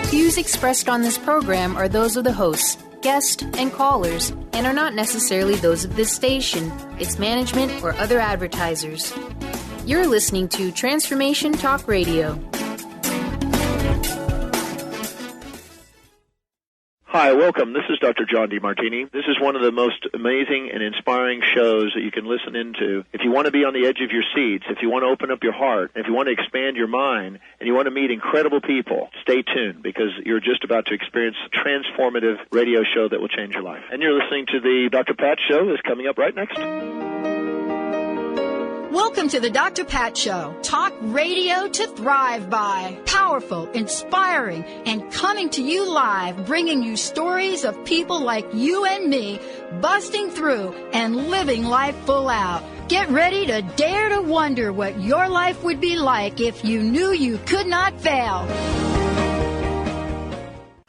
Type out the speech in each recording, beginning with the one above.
Views expressed on this program are those of the hosts, guests, and callers, and are not necessarily those of this station, its management, or other advertisers. You're listening to Transformation Talk Radio. Hi, welcome. This is Dr. John DeMartini. This is one of the most amazing and inspiring shows that you can listen into. If you want to be on the edge of your seats, if you want to open up your heart, if you want to expand your mind, and you want to meet incredible people, stay tuned because you're just about to experience a transformative radio show that will change your life. And you're listening to the Dr. Pat Show that's coming up right next. Welcome to the Dr. Pat Show. Talk radio to thrive by. Powerful, inspiring, and coming to you live, bringing you stories of people like you and me, busting through and living life full out. Get ready to dare to wonder what your life would be like if you knew you could not fail.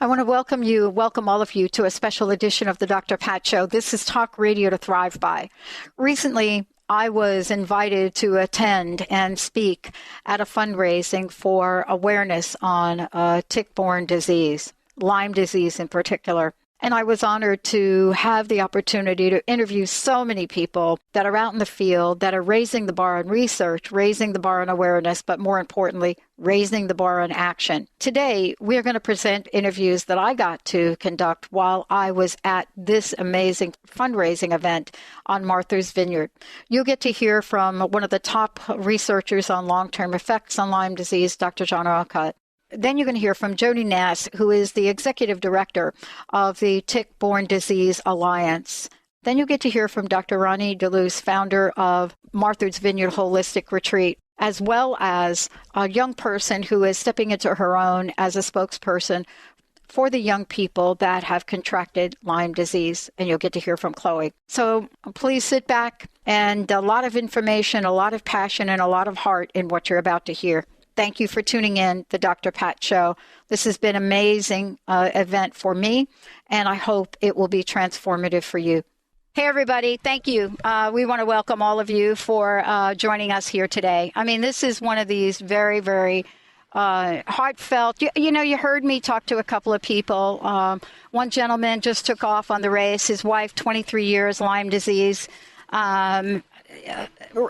I want to welcome all of you to a special edition of the Dr. Pat Show. This is Talk Radio to Thrive By. Recently, I was invited to attend and speak at a fundraising for awareness on tick-borne disease, Lyme disease in particular. And I was honored to have the opportunity to interview so many people that are out in the field, that are raising the bar on research, raising the bar on awareness, but more importantly, raising the bar on action. Today, we're going to present interviews that I got to conduct while I was at this amazing fundraising event on Martha's Vineyard. You'll get to hear from one of the top researchers on long-term effects on Lyme disease, Dr. John Aucott. Then you're going to hear from Jodi Nass, who is the executive director of the Tick-Borne Disease Alliance. Then you'll get to hear from Dr. Roni DeLuz, founder of Martha's Vineyard Holistic Retreat, as well as a young person who is stepping into her own as a spokesperson for the young people that have contracted Lyme disease. And you'll get to hear from Chloe. So please sit back, and a lot of information, a lot of passion, and a lot of heart in what you're about to hear. Thank you for tuning in, the Dr. Pat Show. This has been an amazing event for me, and I hope it will be transformative for you. Hey, everybody. Thank you. We want to welcome all of you for joining us here today. I mean, this is one of these very, very heartfelt. You know, you heard me talk to a couple of people. One gentleman just took off on the race. His wife, 23 years, Lyme disease.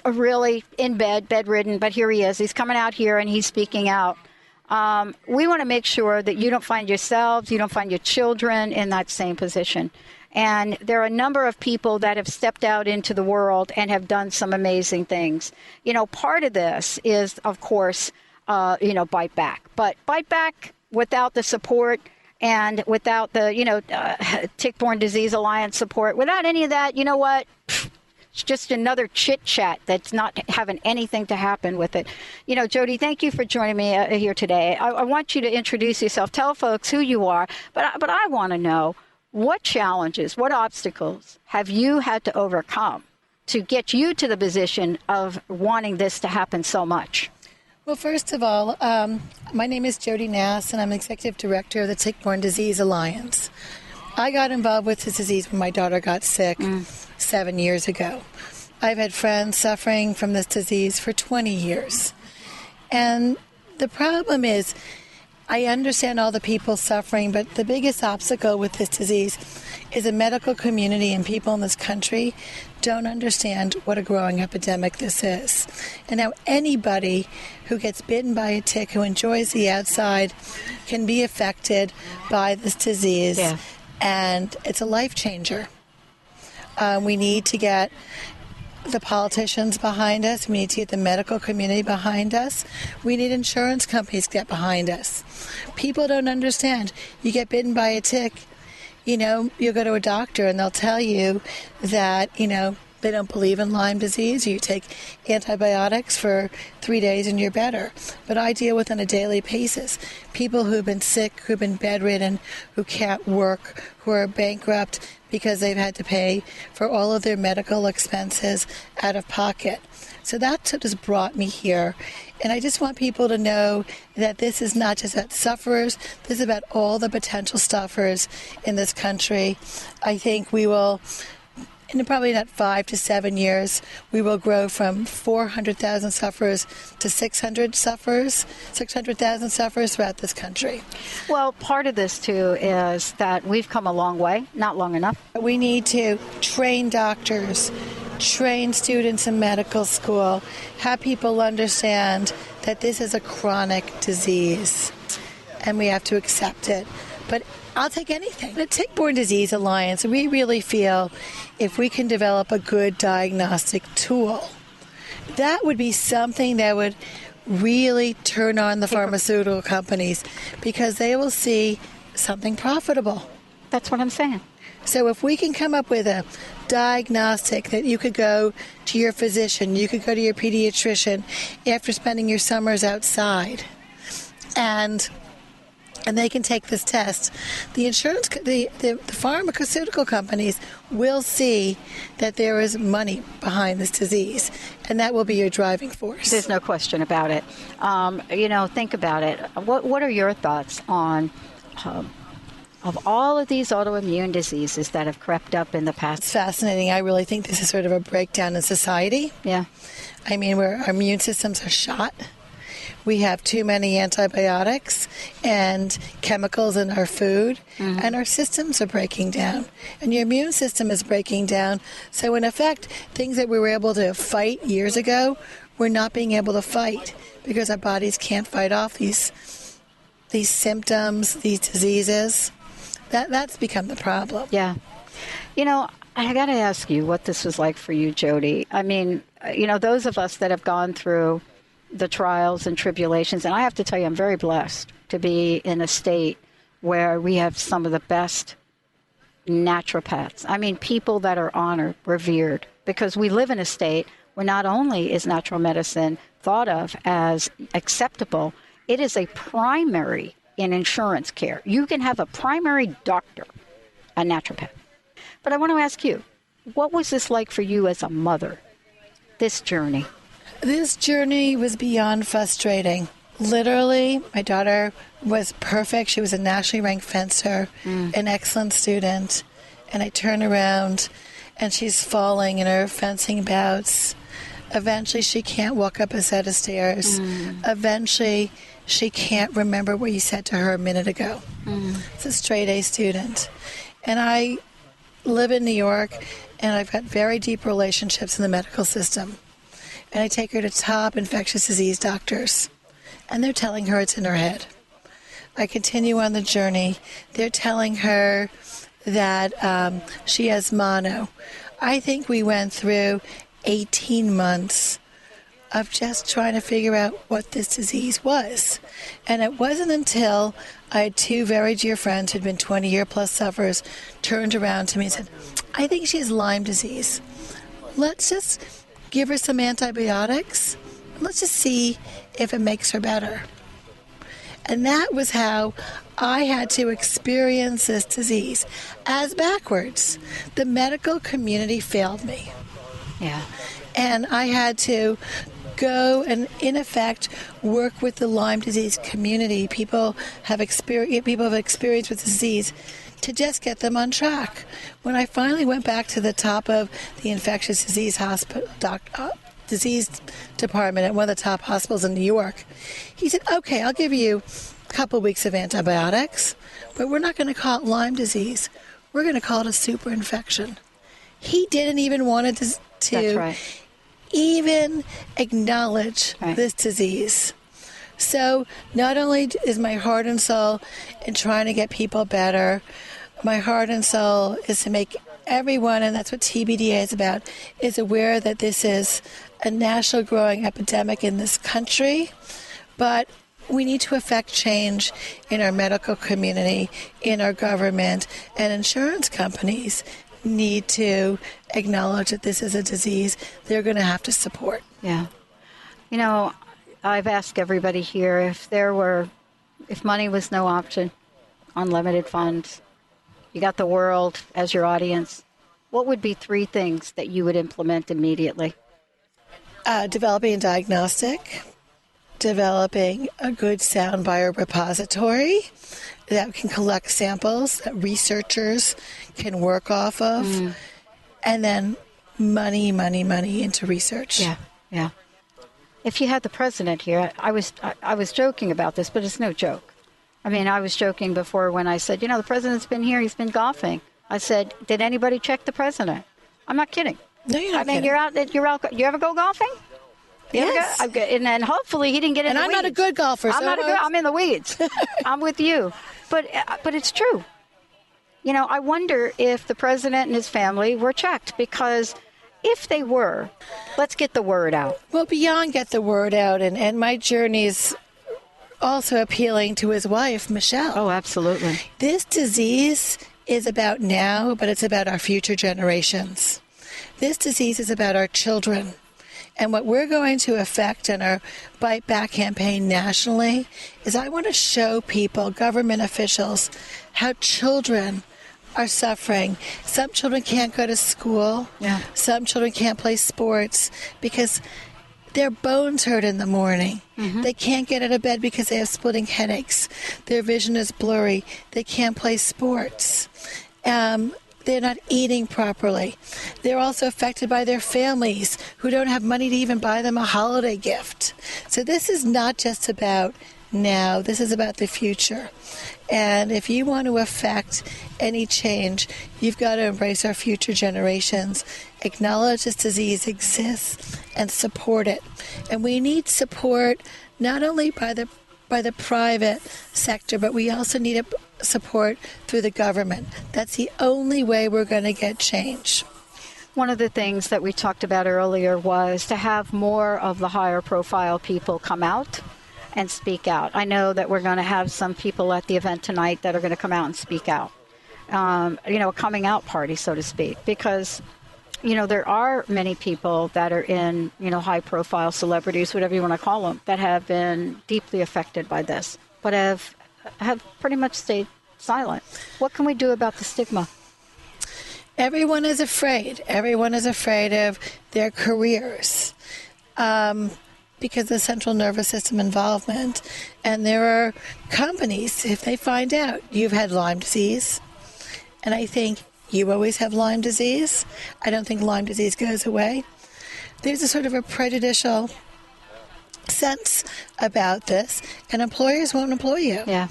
Really in bedridden, but here he is. He's coming out here and he's speaking out. We want to make sure that you don't find yourselves, you don't find your children in that same position. And there are a number of people that have stepped out into the world and have done some amazing things. You know, part of this is, of course, Bite Back. But Bite Back without the support and without the, Tick-Borne Disease Alliance support, without any of that, you know what? It's just another chit-chat that's not having anything to happen with it. You know, Jodi, thank you for joining me here today. I want you to introduce yourself. Tell folks who you are. But I want to know, what challenges, what obstacles have you had to overcome to get you to the position of wanting this to happen so much? Well, first of all, my name is Jodi Nass, and I'm Executive Director of the Tick-Borne Disease Alliance. I got involved with this disease when my daughter got sick 7 years ago. I've had friends suffering from this disease for 20 years. And the problem is, I understand all the people suffering, but the biggest obstacle with this disease is the medical community and people in this country don't understand what a growing epidemic this is. And now anybody who gets bitten by a tick, who enjoys the outside, can be affected by this disease. Yeah. And it's a life changer. We need to get the politicians behind us. We need to get the medical community behind us. We need insurance companies to get behind us. People don't understand. You get bitten by a tick, you go to a doctor and they'll tell you that, they don't believe in Lyme disease. You take antibiotics for 3 days and you're better. But I deal with on a daily basis people who've been sick, who've been bedridden, who can't work, who are bankrupt because they've had to pay for all of their medical expenses out of pocket. So that's what has brought me here. And I just want people to know that this is not just about sufferers. This is about all the potential sufferers in this country. I think we will in probably not 5 to 7 years, we will grow from 400,000 sufferers to 600,000 sufferers throughout this country. Well, part of this, too, is that we've come a long way, not long enough. We need to train doctors, train students in medical school, have people understand that this is a chronic disease, and we have to accept it. But I'll take anything. The Tick-Borne Disease Alliance, we really feel if we can develop a good diagnostic tool, that would be something that would really turn on the pharmaceutical companies, because they will see something profitable. That's what I'm saying. So if we can come up with a diagnostic that you could go to your physician, you could go to your pediatrician after spending your summers outside, and they can take this test, the pharmaceutical companies will see that there is money behind this disease, and that will be your driving force. There's no question about it. Think about it. What are your thoughts on of all of these autoimmune diseases that have crept up in the past? It's fascinating. I really think this is sort of a breakdown in society. Yeah. I mean, where our immune systems are shot. We have too many antibiotics and chemicals in our food, and our systems are breaking down. And your immune system is breaking down. So, in effect, things that we were able to fight years ago, we're not being able to fight because our bodies can't fight off these symptoms, these diseases. That's become the problem. Yeah. I got to ask you what this was like for you, Jodi. I mean, those of us that have gone through the trials and tribulations, and I have to tell you, I'm very blessed to be in a state where we have some of the best naturopaths. I mean, people that are honored, revered, because we live in a state where not only is natural medicine thought of as acceptable, it is a primary in insurance care. You can have a primary doctor, a naturopath. But I want to ask you, what was this like for you as a mother, this journey? This journey was beyond frustrating. Literally, my daughter was perfect. She was a nationally ranked fencer, an excellent student. And I turn around, and she's falling in her fencing bouts. Eventually, she can't walk up a set of stairs. Eventually, she can't remember what you said to her a minute ago. It's a straight A student. And I live in New York, and I've got very deep relationships in the medical system. And I take her to top infectious disease doctors, and they're telling her it's in her head. I continue on the journey. They're telling her that she has mono. I think we went through 18 months of just trying to figure out what this disease was. And it wasn't until I had two very dear friends who'd been 20-year-plus sufferers turned around to me and said, I think she has Lyme disease. Let's just give her some antibiotics. Let's just see if it makes her better. And that was how I had to experience this disease as backwards. The medical community failed me. Yeah. And I had to go and, in effect, work with the Lyme disease community. People have experience with disease to just get them on track. When I finally went back to the top of the infectious disease disease department at one of the top hospitals in New York, he said, okay, I'll give you a couple of weeks of antibiotics, but we're not going to call it Lyme disease. We're going to call it a super infection. He didn't even want to That's right. even acknowledge this disease. So not only is my heart and soul in trying to get people better, my heart and soul is to make everyone, and that's what TBDA is about, is aware that this is a national growing epidemic in this country, but we need to affect change in our medical community, in our government, and insurance companies need to acknowledge that this is a disease they're going to have to support. Yeah. I've asked everybody here if money was no option, unlimited funds, you got the world as your audience, what would be 3 things that you would implement immediately? Developing a diagnostic, developing a good sound biorepository that can collect samples that researchers can work off of, and then money into research. Yeah. If you had the president here, I was joking about this, but it's no joke. I mean, I was joking before when I said, the president's been here, he's been golfing. I said, did anybody check the president? I'm not kidding. No, you're not kidding. You're out. You ever go golfing? Yes. And then hopefully he didn't get in the weeds. And I'm not a good golfer. I'm in the weeds. I'm with you. But it's true. I wonder if the president and his family were checked, because if they were, let's get the word out. Well, beyond get the word out, and my journey is also appealing to his wife, Michelle. Oh, absolutely. This disease is about now, but it's about our future generations. This disease is about our children. And what we're going to affect in our Bite Back campaign nationally is I want to show people, government officials, how children are suffering. Some children can't go to school. Yeah. Some children can't play sports because their bones hurt in the morning. Mm-hmm. They can't get out of bed because they have splitting headaches. Their vision is blurry. They can't play sports. They're not eating properly. They're also affected by their families who don't have money to even buy them a holiday gift. So this is not just about now. This is about the future. And if you want to affect any change, you've got to embrace our future generations, acknowledge this disease exists, and support it. And we need support not only by the private sector, but we also need support through the government. That's the only way we're going to get change. One of the things that we talked about earlier was to have more of the higher profile people come out and speak out. I know that we're going to have some people at the event tonight that are going to come out and speak out. A coming out party, so to speak, because there are many people that are in, high profile celebrities, whatever you want to call them, that have been deeply affected by this, but have pretty much stayed silent. What can we do about the stigma? Everyone is afraid. Everyone is afraid of their careers because of the central nervous system involvement. And there are companies, if they find out you've had Lyme disease, and I think you always have Lyme disease. I don't think Lyme disease goes away. There's a sort of a prejudicial sense about this, and employers won't employ you. Yeah.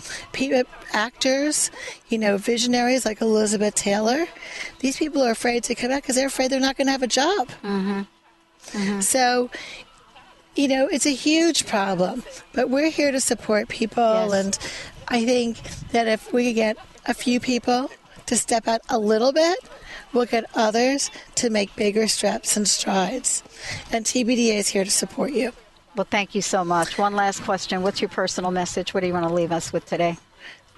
Actors, visionaries like Elizabeth Taylor, these people are afraid to come out because they're afraid they're not going to have a job. Mm-hmm. Mm-hmm. So, it's a huge problem, but we're here to support people, yes. And I think that if we get a few people to step out a little bit, we'll get others to make bigger steps and strides. And TBDA is here to support you. Well, thank you so much. One last question. What's your personal message? What do you want to leave us with today?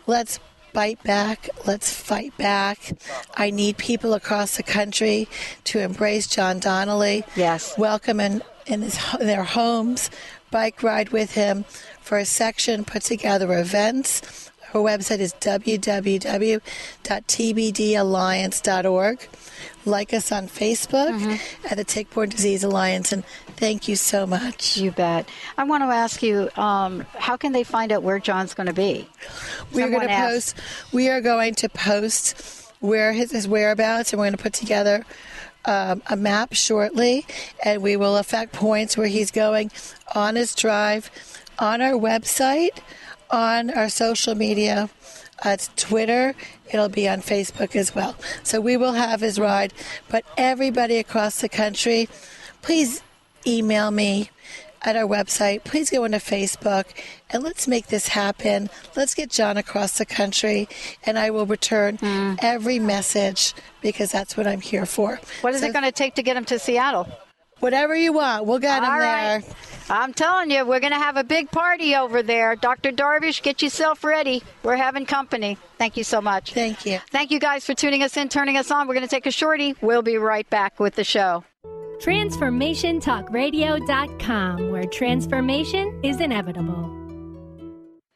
Let's bite back. Let's fight back. I need people across the country to embrace John Donnelly. Yes. Welcome in their homes. Bike ride with him for a section, put together events. Her website is www.tbdalliance.org. Like us on Facebook at the Tick-borne Disease Alliance, and thank you so much. You bet. I want to ask you, how can they find out where John's going to be? We are going to post where his whereabouts, and we're going to put together a map shortly, and we will affect points where he's going on his drive, on our website, on our social media. It's Twitter. It'll be on Facebook as well. So we will have his ride. But everybody across the country, please email me at our website. Please go into Facebook, and let's make this happen. Let's get John across the country, and I will return every message because that's what I'm here for. What is it going to take to get him to Seattle? Whatever you want. We'll get him there. I'm telling you, we're going to have a big party over there. Dr. Darvish, get yourself ready. We're having company. Thank you so much. Thank you. Thank you guys for tuning us in, turning us on. We're going to take a shorty. We'll be right back with the show. TransformationTalkRadio.com, where transformation is inevitable.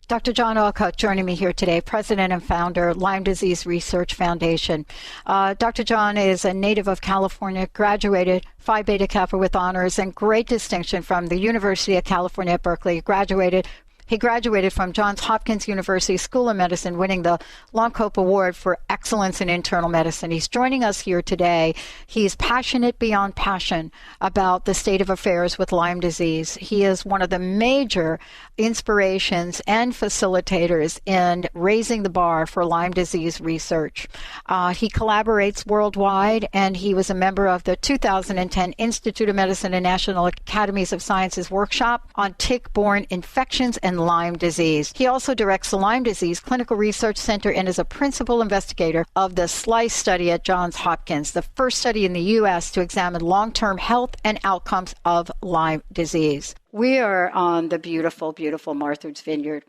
Dr. John Aucott joining me here today, President and Founder, Lyme Disease Research Foundation. Dr. John is a native of California, graduated Phi Beta Kappa with honors and great distinction from the University of California at Berkeley, graduated He graduated from Johns Hopkins University School of Medicine, winning the Longcope Award for Excellence in Internal Medicine. He's joining us here today. He's passionate beyond passion about the state of affairs with Lyme disease. He is one of the major inspirations and facilitators in raising the bar for Lyme disease research. He collaborates worldwide, and he was a member of the 2010 Institute of Medicine and National Academies of Sciences workshop on tick-borne infections and Lyme disease. He also directs the Lyme Disease Clinical Research Center and is a principal investigator of the SLICE study at Johns Hopkins, the first study in the U.S. to examine long-term health and outcomes of Lyme disease. We are on the beautiful, beautiful Martha's Vineyard.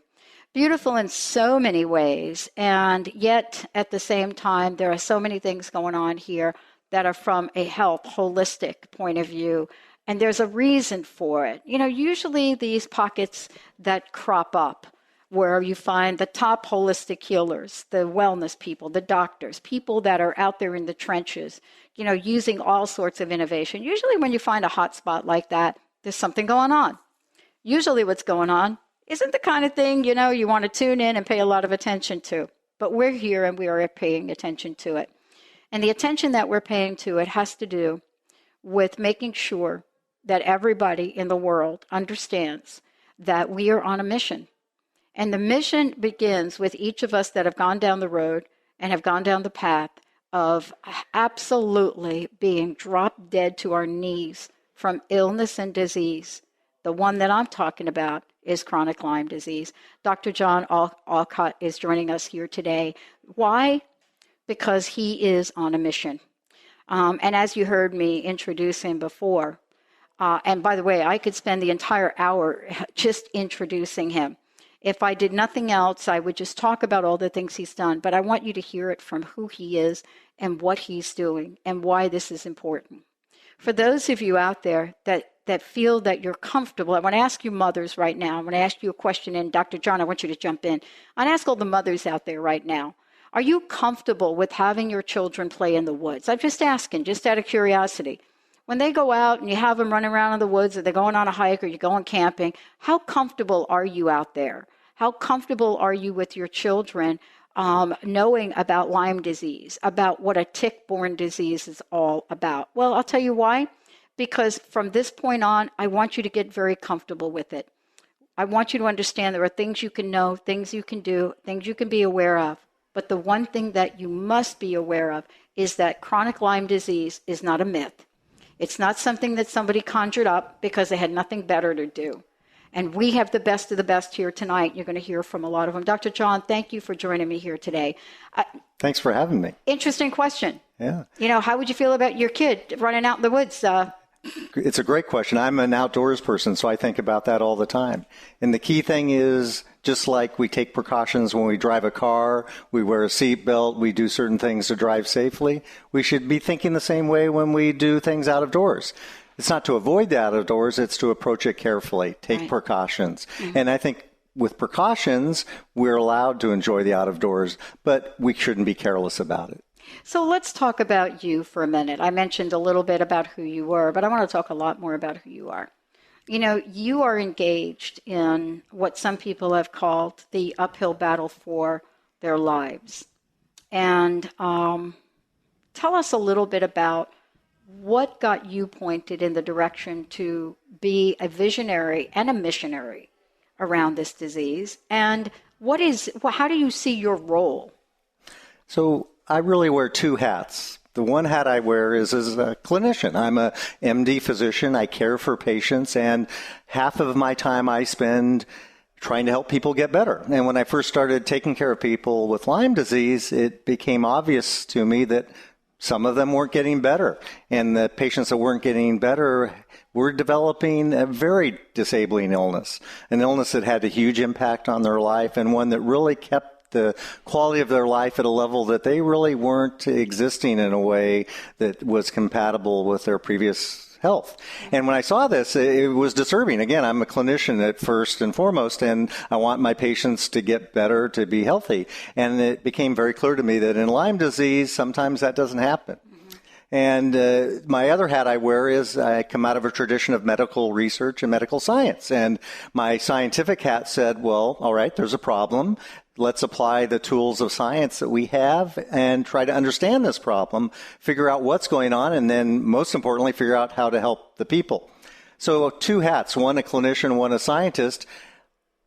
Beautiful in so many ways, and yet at the same time, there are so many things going on here that are from a health, holistic point of view. And there's a reason for it. You know, usually these pockets that crop up where you find the top holistic healers, the wellness people, the doctors, people that are out there in the trenches, you know, using all sorts of innovation. Usually when you find a hot spot like that, there's something going on. Usually what's going on isn't the kind of thing, you know, you want to tune in and pay a lot of attention to. But we're here and we are paying attention to it. And the attention that we're paying to it has to do with making sure that everybody in the world understands that we are on a mission. And the mission begins with each of us that have gone down the road and have gone down the path of absolutely being dropped dead to our knees from illness and disease. The one that I'm talking about is chronic Lyme disease. Dr. John Aucott is joining us here today. Why? Because he is on a mission. And as you heard me introduce him before, and by the way, I could spend the entire hour just introducing him. If I did nothing else, I would just talk about all the things he's done. But I want you to hear it from who he is and what he's doing and why this is important. For those of you out there that feel that you're comfortable, I want to ask you mothers right now. I want to ask you a question, and Dr. John, I want you to jump in. I want to ask all the mothers out there right now, are you comfortable with having your children play in the woods? I'm just asking, just out of curiosity. When they go out and you have them running around in the woods, or they're going on a hike, or you're going camping, how comfortable are you out there? How comfortable are you with your children knowing about Lyme disease, about what a tick-borne disease is all about? Well, I'll tell you why. Because from this point on, I want you to get very comfortable with it. I want you to understand there are things you can know, things you can do, things you can be aware of. But the one thing that you must be aware of is that chronic Lyme disease is not a myth. It's not something that somebody conjured up because they had nothing better to do. And we have the best of the best here tonight. You're going to hear from a lot of them. Dr. John, thank you for joining me here today. Thanks for having me. Interesting question. Yeah. You know, how would you feel about your kid running out in the woods? It's a great question. I'm an outdoors person, so I think about that all the time. And the key thing is, just like we take precautions when we drive a car, we wear a seatbelt, we do certain things to drive safely, we should be thinking the same way when we do things out of doors. It's not to avoid the out of doors, it's to approach it carefully, take precautions. Mm-hmm. And I think with precautions, we're allowed to enjoy the out of doors, but we shouldn't be careless about it. So let's talk about you for a minute. I mentioned a little bit about who you were, but I want to talk a lot more about who you are. You know, you are engaged in what some people have called the uphill battle for their lives. And tell us a little bit about what got you pointed in the direction to be a visionary and a missionary around this disease. And how do you see your role? So I really wear two hats. The one hat I wear is as a clinician. I'm a MD physician. I care for patients, and half of my time I spend trying to help people get better. And when I first started taking care of people with Lyme disease, it became obvious to me that some of them weren't getting better. And the patients that weren't getting better were developing a very disabling illness, an illness that had a huge impact on their life and one that really kept the quality of their life at a level that they really weren't existing in a way that was compatible with their previous health. And when I saw this, it was disturbing. Again, I'm a clinician at first and foremost, and I want my patients to get better, to be healthy. And it became very clear to me that in Lyme disease, sometimes that doesn't happen. And my other hat I wear is I come out of a tradition of medical research and medical science. And my scientific hat said, well, all right, there's a problem. Let's apply the tools of science that we have and try to understand this problem, figure out what's going on, and then most importantly, figure out how to help the people. So two hats, one a clinician, one a scientist.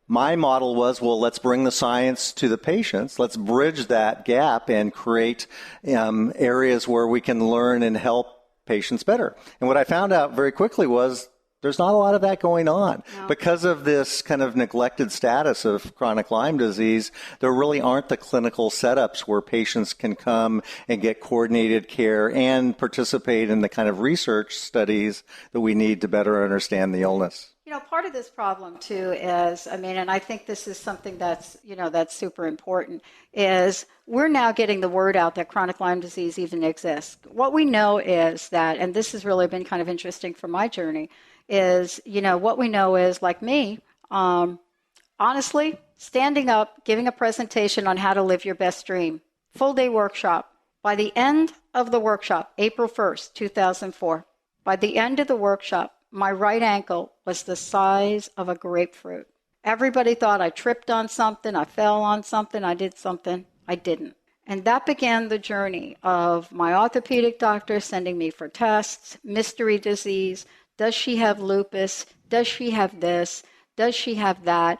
My model was, well, let's bring the science to the patients. Let's bridge that gap and create areas where we can learn and help patients better. And what I found out very quickly was there's not a lot of that going on. No. Because of this kind of neglected status of chronic Lyme disease, there really aren't the clinical setups where patients can come and get coordinated care and participate in the kind of research studies that we need to better understand the illness. You know, part of this problem, too, is, and I think this is something that's, that's super important, is we're now getting the word out that chronic Lyme disease even exists. What we know is that, and this has really been kind of interesting for my journey, is, what we know is, like me, honestly, standing up, giving a presentation on how to live your best dream, full-day workshop. By the end of the workshop, April 1st, 2004, by the end of the workshop, my right ankle was the size of a grapefruit. Everybody thought I tripped on something, I fell on something, I did something. I didn't. And that began the journey of my orthopedic doctor sending me for tests, mystery disease. Does she have lupus? Does she have this? Does she have that?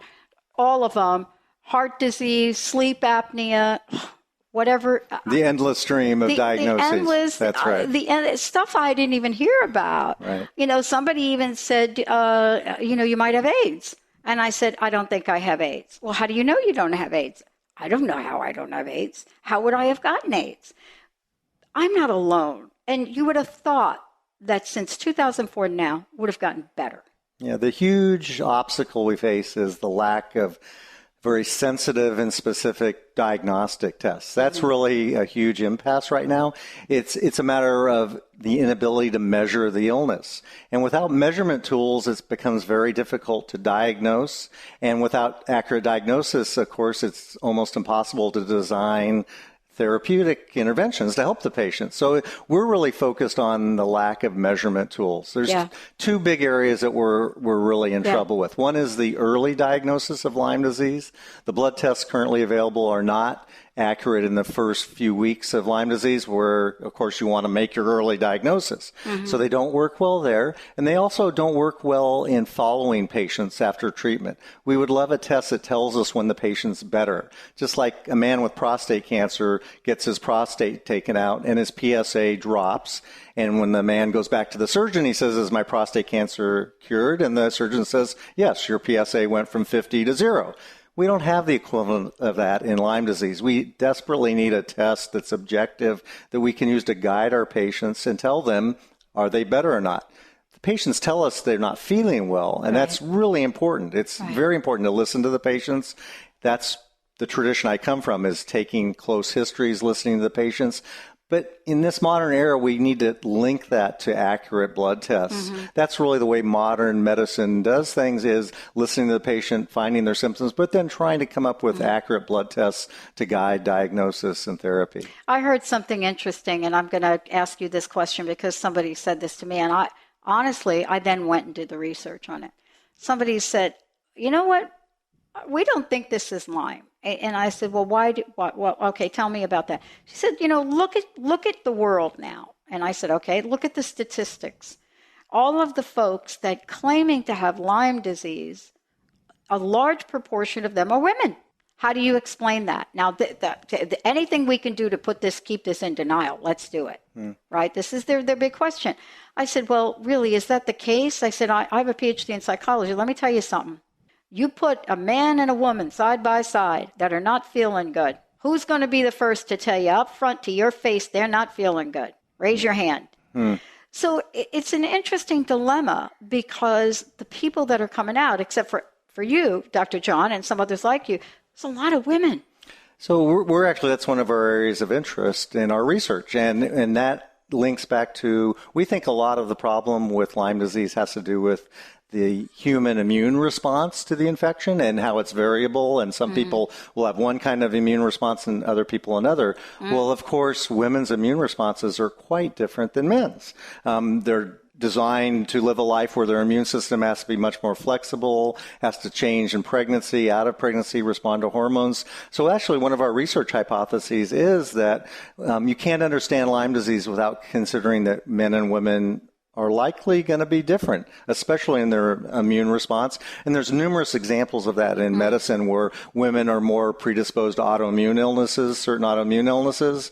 All of them. Heart disease, sleep apnea, whatever. The endless stream of diagnoses. The endless, that's right. The stuff I didn't even hear about. Right. Somebody even said, you might have AIDS. And I said, I don't think I have AIDS. Well, how do you know you don't have AIDS? I don't know how I don't have AIDS. How would I have gotten AIDS? I'm not alone. And you would have thought that since 2004 now would have gotten better. Yeah, the huge obstacle we face is the lack of very sensitive and specific diagnostic tests. That's really a huge impasse right now. It's a matter of the inability to measure the illness. And without measurement tools, it becomes very difficult to diagnose. And without accurate diagnosis, of course, it's almost impossible to design therapeutic interventions to help the patient. So we're really focused on the lack of measurement tools. There's two big areas that we're really in trouble with. One is the early diagnosis of Lyme disease. The blood tests currently available are not accurate in the first few weeks of Lyme disease, where, of course, you want to make your early diagnosis. Mm-hmm. So they don't work well there. And they also don't work well in following patients after treatment. We would love a test that tells us when the patient's better. Just like a man with prostate cancer gets his prostate taken out and his PSA drops. And when the man goes back to the surgeon, he says, is my prostate cancer cured? And the surgeon says, yes, your PSA went from 50 to 0. We don't have the equivalent of that in Lyme disease. We desperately need a test that's objective that we can use to guide our patients and tell them, are they better or not? The patients tell us they're not feeling well, and that's really important. It's very important to listen to the patients. That's the tradition I come from, is taking close histories, listening to the patients. But in this modern era, we need to link that to accurate blood tests. Mm-hmm. That's really the way modern medicine does things, is listening to the patient, finding their symptoms, but then trying to come up with accurate blood tests to guide diagnosis and therapy. I heard something interesting, and I'm going to ask you this question because somebody said this to me, and I then went and did the research on it. Somebody said, you know what? We don't think this is Lyme. And I said, well, why? Well, okay, tell me about that. She said, look at the world now. And I said, okay, look at the statistics. All of the folks that claiming to have Lyme disease, a large proportion of them are women. How do you explain that? Now, anything we can do to keep this in denial, let's do it. Right? This is their big question. I said, well, really, is that the case? I said, I have a PhD in psychology. Let me tell you something. You put a man and a woman side by side that are not feeling good. Who's going to be the first to tell you up front to your face they're not feeling good? Raise your hand. So it's an interesting dilemma, because the people that are coming out, except for you, Dr. John, and some others like you, there's a lot of women. So we're actually, that's one of our areas of interest in our research. And that links back to, we think a lot of the problem with Lyme disease has to do with the human immune response to the infection and how it's variable, and some people will have one kind of immune response and other people another. Well, of course, women's immune responses are quite different than men's. They're designed to live a life where their immune system has to be much more flexible, has to change in pregnancy, out of pregnancy, respond to hormones. So actually one of our research hypotheses is that you can't understand Lyme disease without considering that men and women are likely going to be different, especially in their immune response. And there's numerous examples of that in medicine where women are more predisposed to autoimmune illnesses, certain autoimmune illnesses.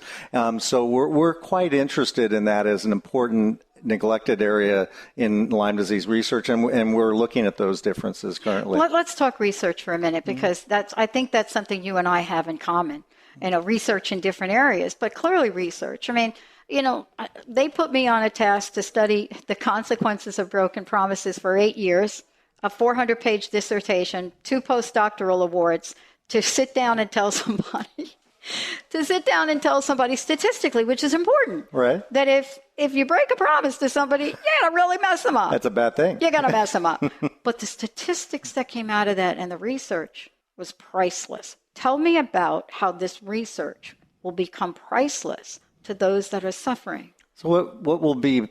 So we're quite interested in that as an important neglected area in Lyme disease research, and we're looking at those differences currently. Let's talk research for a minute, because I think that's something you and I have in common. Research in different areas, but clearly research. I mean, they put me on a task to study the consequences of broken promises for 8 years, a 400-page dissertation, 2 postdoctoral awards, to sit down and tell somebody statistically, which is important, right? That if you break a promise to somebody, you're going to really mess them up. That's a bad thing. You're going to mess them up. But the statistics that came out of that and the research was priceless. Tell me about how this research will become priceless to those that are suffering. So what will be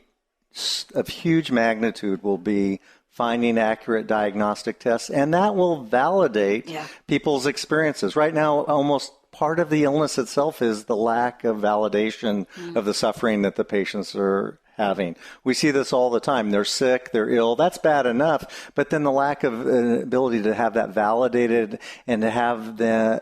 of huge magnitude will be finding accurate diagnostic tests, and that will validate people's experiences. Right now, almost part of the illness itself is the lack of validation of the suffering that the patients are having. We see this all the time. They're sick, they're ill. That's bad enough. But then the lack of ability to have that validated and to have the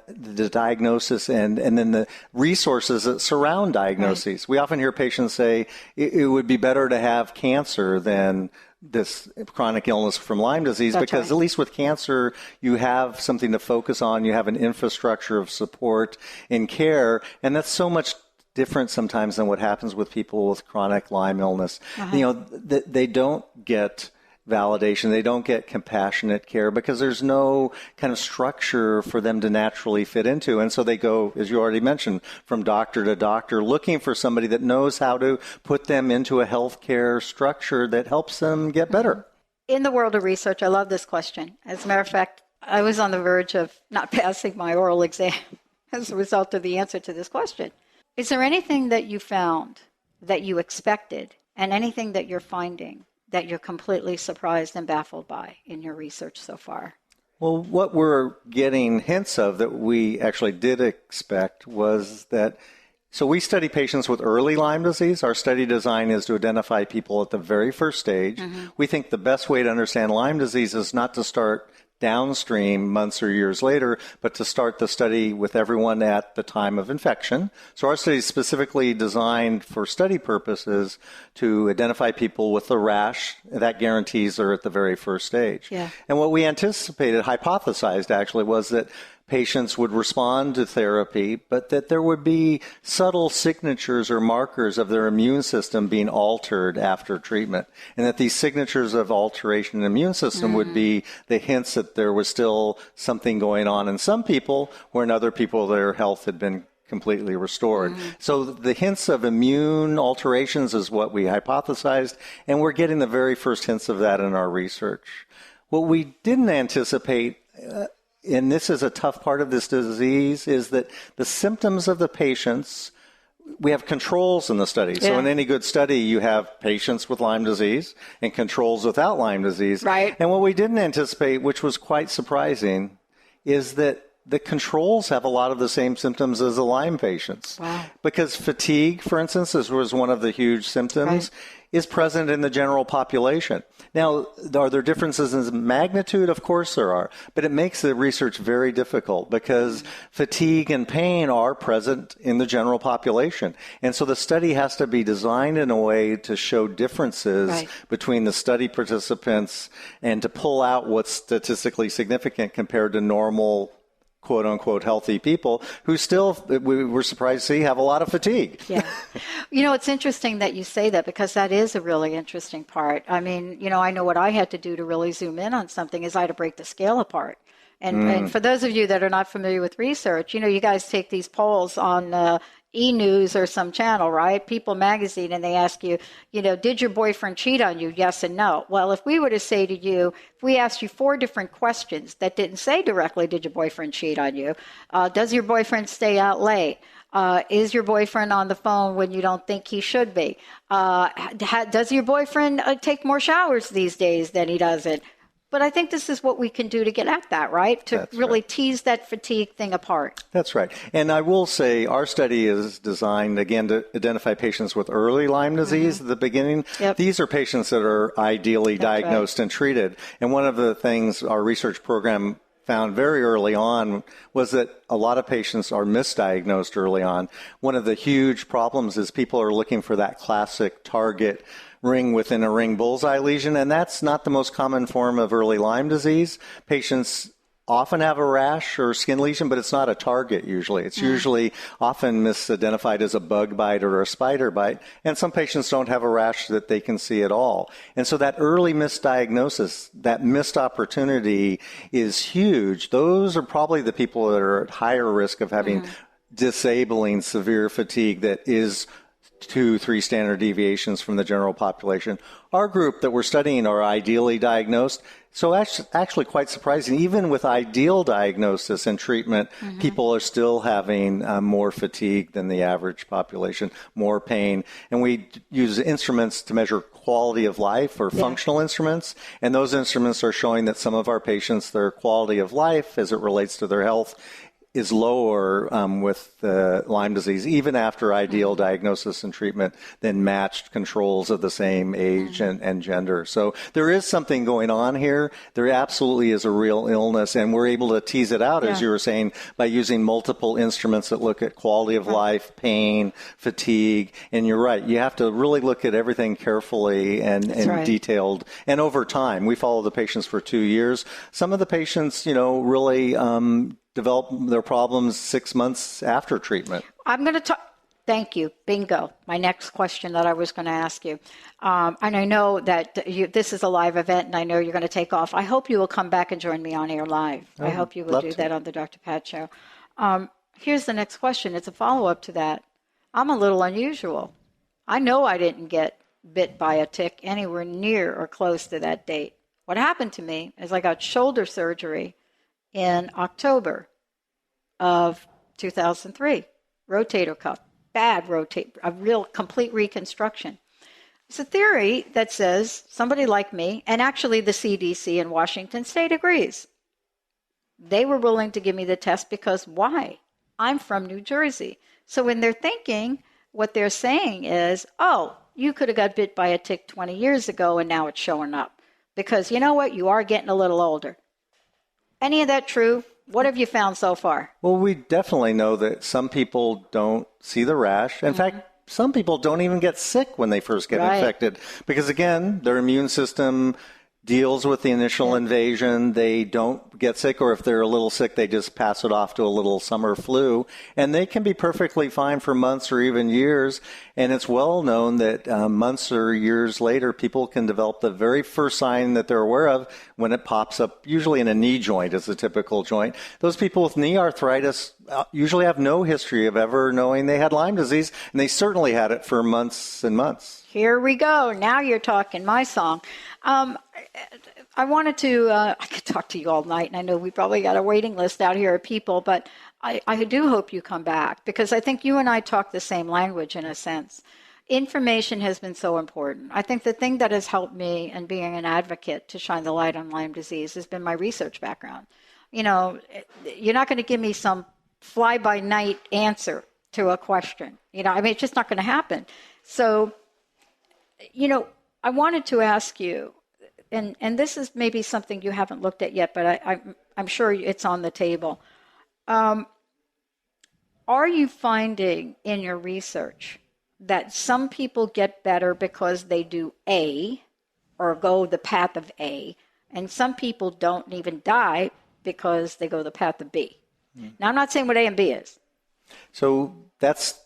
diagnosis and then the resources that surround diagnoses. Right. We often hear patients say it would be better to have cancer than this chronic illness from Lyme disease. That's because right. At least with cancer, you have something to focus on. You have an infrastructure of support and care. And that's so much different sometimes than what happens with people with chronic Lyme illness. They don't get validation. They don't get compassionate care because there's no kind of structure for them to naturally fit into. And so they go, as you already mentioned, from doctor to doctor, looking for somebody that knows how to put them into a healthcare structure that helps them get better. In the world of research, I love this question. As a matter of fact, I was on the verge of not passing my oral exam as a result of the answer to this question. Is there anything that you found that you expected and anything that you're finding that you're completely surprised and baffled by in your research so far? Well, what we're getting hints of that we actually did expect was that, so we study patients with early Lyme disease. Our study design is to identify people at the very first stage. We think the best way to understand Lyme disease is not to start downstream months or years later, but to start the study with everyone at the time of infection. So our study is specifically designed for study purposes to identify people with the rash. That guarantees they're at the very first stage. Yeah. And what we anticipated, hypothesized actually, was that patients would respond to therapy, but that there would be subtle signatures or markers of their immune system being altered after treatment. And that these signatures of alteration in the immune system would be the hints that there was still something going on in some people, where in other people their health had been completely restored. So the hints of immune alterations is what we hypothesized, and we're getting the very first hints of that in our research. What we didn't anticipate, and this is a tough part of this disease, is that the symptoms of the patients, we have controls in the study. Yeah. So in any good study, you have patients with Lyme disease and controls without Lyme disease. Right. And what we didn't anticipate, which was quite surprising, is that the controls have a lot of the same symptoms as the Lyme patients. Wow. Because fatigue, for instance, as was one of the huge symptoms, is present in the general population. Now, are there differences in magnitude? Of course there are. But it makes the research very difficult because fatigue and pain are present in the general population. And so the study has to be designed in a way to show differences between the study participants and to pull out what's statistically significant compared to normal quote-unquote healthy people who still, we were surprised to see, have a lot of fatigue. Yeah. It's interesting that you say that because that is a really interesting part. I mean, I know what I had to do to really zoom in on something is I had to break the scale apart And for those of you that are not familiar with research, you guys take these polls on E-News or some channel, right? People magazine, and they ask you, did your boyfriend cheat on you? Yes and no. Well, if we were to say to you, if we asked you 4 different questions that didn't say directly, did your boyfriend cheat on you? Does your boyfriend stay out late? Is your boyfriend on the phone when you don't think he should be? Does your boyfriend take more showers these days than he doesn't? But I think this is what we can do to get at that, right? To really tease that fatigue thing apart. That's right. And I will say our study is designed, again, to identify patients with early Lyme disease at the beginning. Yep. These are patients that are ideally diagnosed and treated. And one of the things our research program found very early on was that a lot of patients are misdiagnosed early on. One of the huge problems is people are looking for that classic target ring within a ring bullseye lesion, and that's not the most common form of early Lyme disease. Patients often have a rash or skin lesion, but it's not a target usually. It's usually often misidentified as a bug bite or a spider bite, and some patients don't have a rash that they can see at all. And so that early misdiagnosis, that missed opportunity is huge. Those are probably the people that are at higher risk of having disabling severe fatigue that is 2-3 standard deviations from the general population. Our group that we're studying are ideally diagnosed. So actually quite surprising. Even with ideal diagnosis and treatment, people are still having more fatigue than the average population, more pain. And we use instruments to measure quality of life or functional instruments. And those instruments are showing that some of our patients, their quality of life as it relates to their health is lower with Lyme disease, even after ideal diagnosis and treatment, than matched controls of the same age and gender. So there is something going on here. There absolutely is a real illness, and we're able to tease it out, as you were saying, by using multiple instruments that look at quality of life, pain, fatigue. And you're right, you have to really look at everything carefully and detailed. And over time, we follow the patients for 2 years. Some of the patients, really develop their problems 6 months after treatment. I'm going to talk. Thank you. Bingo. My next question that I was going to ask you. And I know that this is a live event, and I know you're going to take off. I hope you will come back and join me on air live. I hope you will do that on the Dr. Pat Show. Here's the next question. It's a follow-up to that. I'm a little unusual. I know I didn't get bit by a tick anywhere near or close to that date. What happened to me is I got shoulder surgery in October of 2003, rotator cuff, a real complete reconstruction. It's a theory that says somebody like me, and actually the CDC in Washington State agrees. They were willing to give me the test because why? I'm from New Jersey. So when they're thinking, what they're saying is, you could have got bit by a tick 20 years ago and now it's showing up. Because you know what? You are getting a little older. Any of that true? What have you found so far? Well, we definitely know that some people don't see the rash. In fact, some people don't even get sick when they first get infected because, again, their immune system deals with the initial invasion. They don't get sick, or if they're a little sick, they just pass it off to a little summer flu. And they can be perfectly fine for months or even years. And it's well known that months or years later, people can develop the very first sign that they're aware of when it pops up, usually in a knee joint is a typical joint. Those people with knee arthritis usually have no history of ever knowing they had Lyme disease, and they certainly had it for months and months. Here we go. Now you're talking my song. I wanted to, I could talk to you all night, and I know we probably got a waiting list out here of people, but I do hope you come back because I think you and I talk the same language in a sense. Information has been so important. I think the thing that has helped me in being an advocate to shine the light on Lyme disease has been my research background. You're not going to give me some fly-by-night answer to a question. It's just not going to happen. So, I wanted to ask you, and this is maybe something you haven't looked at yet, but I'm sure it's on the table. Are you finding in your research that some people get better because they do A or go the path of A, and some people don't even die because they go the path of B? Now, I'm not saying what A and B is. So that's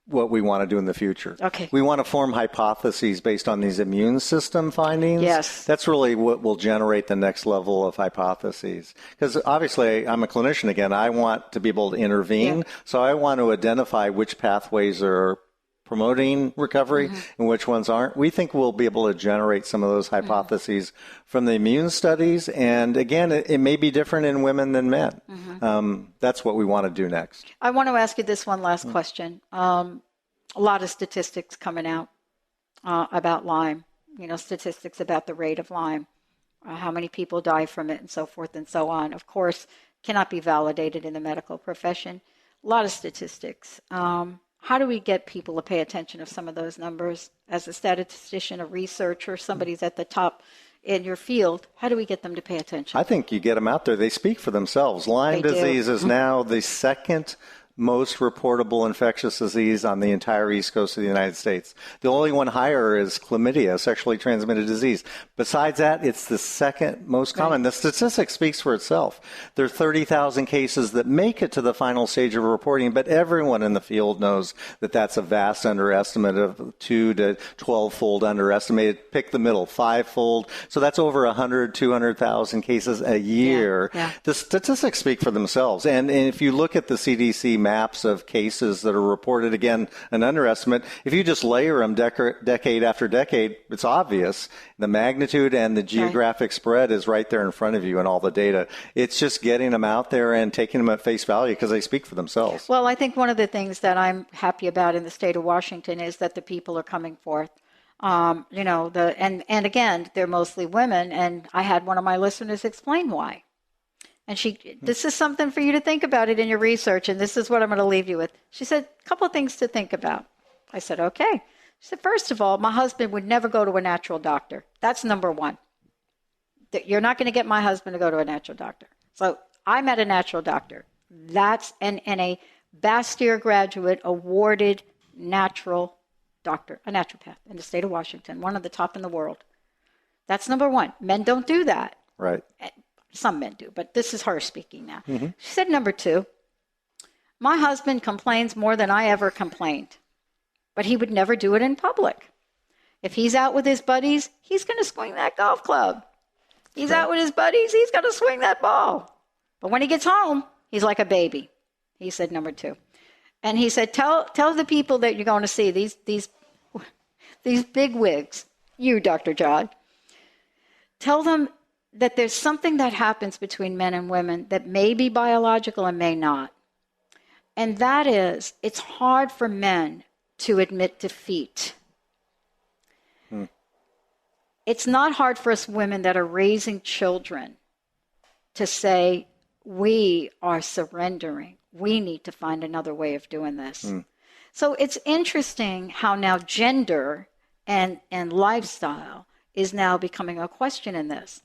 what we want to do in the future. Okay. We want to form hypotheses based on these immune system findings. Yes. That's really what will generate the next level of hypotheses. Because obviously, I'm a clinician again. I want to be able to intervene. Yeah. So I want to identify which pathways are promoting recovery and which ones aren't. We think we'll be able to generate some of those hypotheses from the immune studies. And again, it may be different in women than men. That's what we want to do next. I want to ask you this one last question. A lot of statistics coming out about Lyme, statistics about the rate of Lyme, how many people die from it and so forth and so on. Of course, cannot be validated in the medical profession. A lot of statistics. How do we get people to pay attention to some of those numbers? As a statistician, a researcher, somebody's at the top in your field, how do we get them to pay attention? I think you get them out there. They speak for themselves. Lyme disease is now the second most reportable infectious disease on the entire East Coast of the United States. The only one higher is chlamydia, sexually transmitted disease. Besides that, it's the second most common. The statistic speaks for itself. There are 30,000 cases that make it to the final stage of reporting, but everyone in the field knows that that's a vast underestimate of 2 to 12-fold underestimated. Pick the middle, 5-fold. So that's over 100, 200,000 cases a year. Yeah. The statistics speak for themselves. And if you look at the CDC maps of cases that are reported, again, an underestimate, if you just layer them decade after decade, it's obvious. The magnitude and the geographic spread is right there in front of you in all the data. It's just getting them out there and taking them at face value because they speak for themselves. Well, I think one of the things that I'm happy about in the state of Washington is that the people are coming forth. And again, they're mostly women, and I had one of my listeners explain why. And this is something for you to think about it in your research, and this is what I'm going to leave you with. She said, a couple of things to think about. I said, okay. She said, first of all, my husband would never go to a natural doctor. That's number one. You're not going to get my husband to go to a natural doctor. So I met a natural doctor. That's and a Bastyr graduate, awarded natural doctor, a naturopath in the state of Washington, one of the top in the world. That's number one. Men don't do that. Right. Some men do, but this is her speaking now. She said, number two, my husband complains more than I ever complained, but he would never do it in public. If he's out with his buddies, he's going to swing that golf club. He's out with his buddies, he's going to swing that ball. But when he gets home, he's like a baby. He said, number two. And he said, tell the people that you're going to see, these big wigs, you, Dr. John, tell them that there's something that happens between men and women that may be biological and may not. And that is, it's hard for men to admit defeat. It's not hard for us women that are raising children to say, we are surrendering. We need to find another way of doing this. So it's interesting how now gender and lifestyle is now becoming a question in this.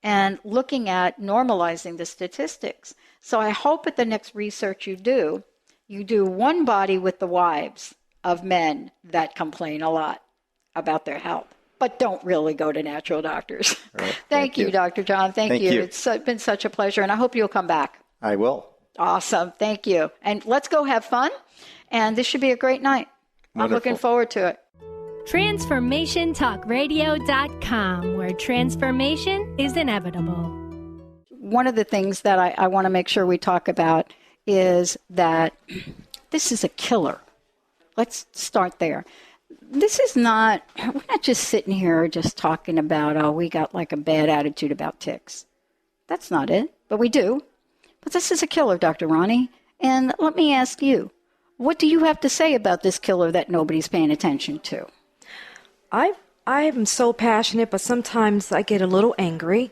And looking at normalizing the statistics. So I hope at the next research you do one body with the wives of men that complain a lot about their health, but don't really go to natural doctors. Right. Thank you, Dr. John. Thank you. It's been such a pleasure, and I hope you'll come back. I will. Awesome. Thank you. And let's go have fun, and this should be a great night. Wonderful. I'm looking forward to it. TransformationTalkRadio.com, where transformation is inevitable. One of the things that I want to make sure we talk about is that this is a killer. Let's start there. This is not, we're not just sitting here just talking about, we got like a bad attitude about ticks. That's not it, but we do. But this is a killer, Dr. Roni. And let me ask you, what do you have to say about this killer that nobody's paying attention to? I am so passionate, but sometimes I get a little angry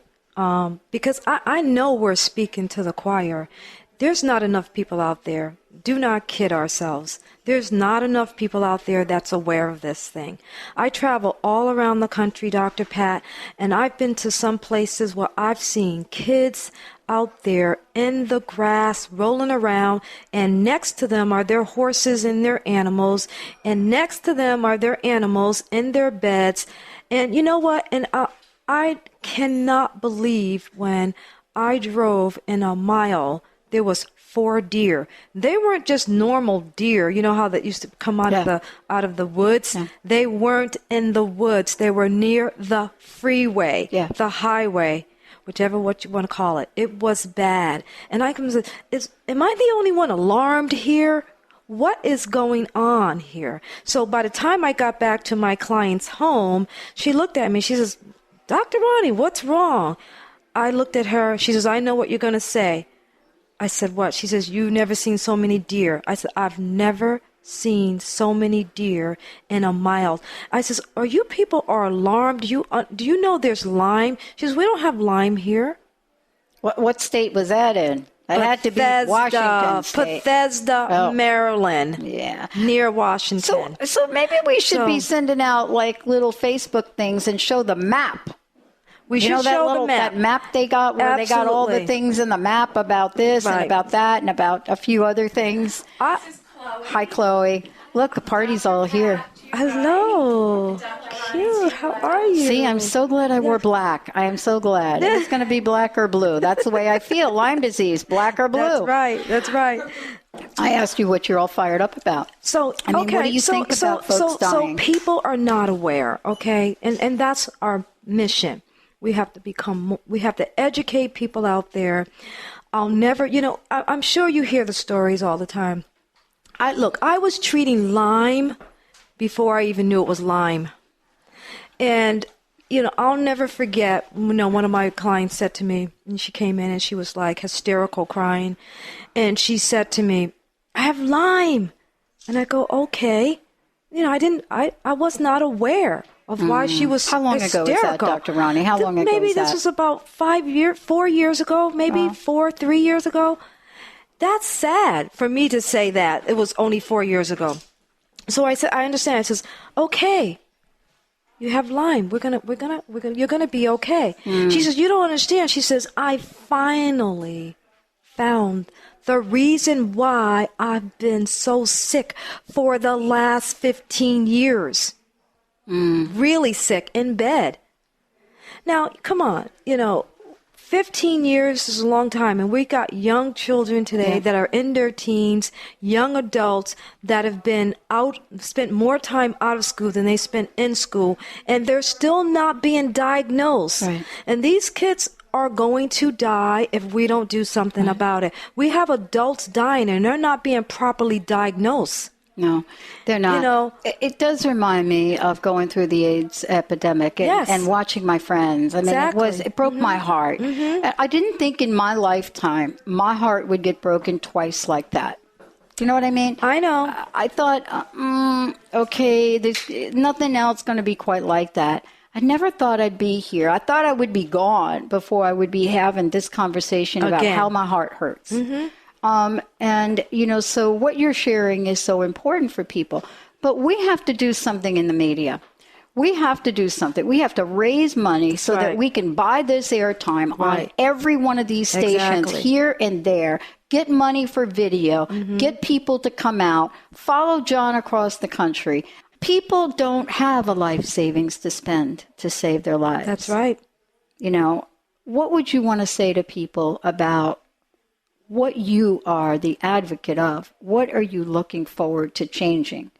because I know we're speaking to the choir. There's not enough people out there. Do not kid ourselves. There's not enough people out there that's aware of this thing. I travel all around the country, Dr. Pat, and I've been to some places where I've seen kids out there in the grass rolling around, and next to them are their horses and their animals, and next to them are their animals in their beds. And you know what? And I cannot believe when I drove in a mile there was 4 deer. They weren't just normal deer. You know how that used to come out of the woods? Yeah. They weren't in the woods. They were near the freeway, the highway, whichever what you want to call it. It was bad. And I come, am I the only one alarmed here? What is going on here? So by the time I got back to my client's home, she looked at me. She says, Dr. Roni, what's wrong? I looked at her. She says, I know what you're going to say. I said, what? She says, you've never seen so many deer. I said, I've never seen so many deer in a mile. I says, are you people are alarmed? Do you know there's Lyme? She says, we don't have Lyme here. What state was that in? It had to be Washington State. Bethesda, Maryland. Yeah. Near Washington. So maybe we should be sending out like little Facebook things and show the map. We should show the map. That map they got where they got all the things in the map about this and about that and about a few other things. Hi, Chloe. Look, the party's all here. Hello. Cute. How are you? See, I'm so glad I wore black. I am so glad. It's going to be black or blue. That's the way I feel. Lyme disease, black or blue. That's right. I asked you what you're all fired up about. So, what do you think about folks dying? So people are not aware, okay? And that's our mission. We have to educate people out there. I'm sure you hear the stories all the time. I was treating Lyme before I even knew it was Lyme. And, I'll never forget, one of my clients said to me, and she came in and she was like hysterical crying. And she said to me, I have Lyme. And I go, okay. I was not aware of why she was hysterical. How long ago was that, Dr. Roni? How long ago was that? Maybe this was about 4 years ago, maybe 3 years ago. That's sad for me to say that. It was only 4 years ago. So I said, I understand. I says, okay, you have Lyme. You're gonna be okay. She says, you don't understand. She says, I finally found the reason why I've been so sick for the last 15 years. Really sick in bed. Now, come on, 15 years is a long time, and we got young children today that are in their teens, young adults that have been spent more time out of school than they spent in school, and they're still not being diagnosed. Right. And these kids are going to die if we don't do something about it. We have adults dying, and they're not being properly diagnosed. No, they're not. It does remind me of going through the AIDS epidemic and watching my friends. I mean, it broke my heart. I didn't think in my lifetime my heart would get broken twice like that. Do you know what I mean? I know. I thought, okay, there's nothing else going to be quite like that. I never thought I'd be here. I thought I would be gone before I would be having this conversation about how my heart hurts. So what you're sharing is so important for people. But we have to do something in the media. We have to do something. We have to raise money so that we can buy this airtime on every one of these stations here and there. Get money for video. Get people to come out. Follow John across the country. People don't have a life savings to spend to save their lives. That's right. What would you want to say to people about what you are the advocate of? What are you looking forward to changing?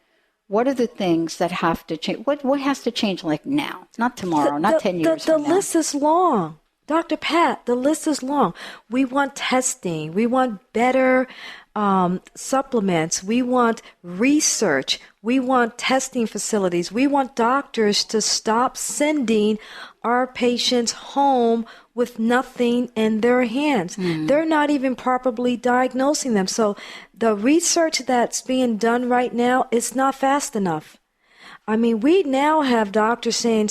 What are the things that have to change? What has to change like now? Not tomorrow, not 10 years from now. The list is long. Dr. Pat, the list is long. We want testing. We want better supplements. We want research. We want testing facilities. We want doctors to stop sending our patients home with nothing in their hands. They're not even properly diagnosing them. So the research that's being done right now is not fast enough. I mean, we now have doctors saying